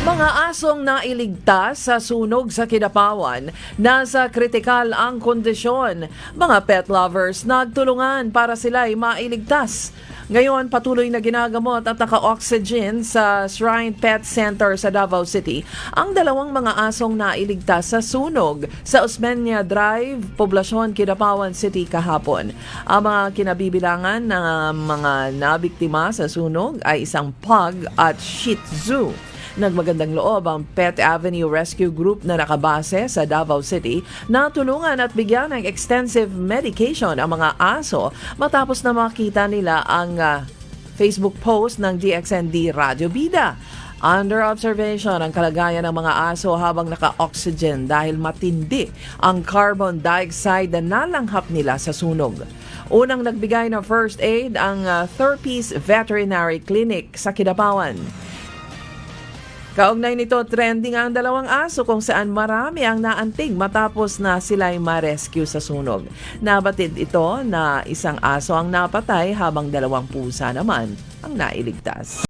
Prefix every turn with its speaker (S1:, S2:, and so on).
S1: Mga asong nailigtas sa sunog sa Kidapawan, nasa kritikal ang kondisyon. Mga pet lovers nagtulungan para sila'y mailigtas. Ngayon, patuloy na ginagamot at naka-oxygen sa Shrine Pet Center sa Davao City ang dalawang mga asong nailigtas sa sunog sa Osmeña Drive, Poblacion, Kidapawan City kahapon. Ang mga kinabibilangan ng mga nabiktima sa sunog ay isang pug at Shih Tzu. Nagmagandang loob ang Pet Avenue Rescue Group na nakabase sa Davao City na tulungan at bigyan ng extensive medication ang mga aso matapos na makita nila ang Facebook post ng DXND Radio Bida. Under observation ang kalagayan ng mga aso habang naka-oxygen dahil matindi ang carbon dioxide na nalanghap nila sa sunog. Unang nagbigay ng first aid ang Thurpees Veterinary Clinic sa Kidapawan. Kaugnay nito, trending ang dalawang aso kung saan marami ang naantig matapos na sila'y ma-rescue sa sunog. Nabatid ito na isang aso ang napatay habang dalawang pusa naman ang nailigtas.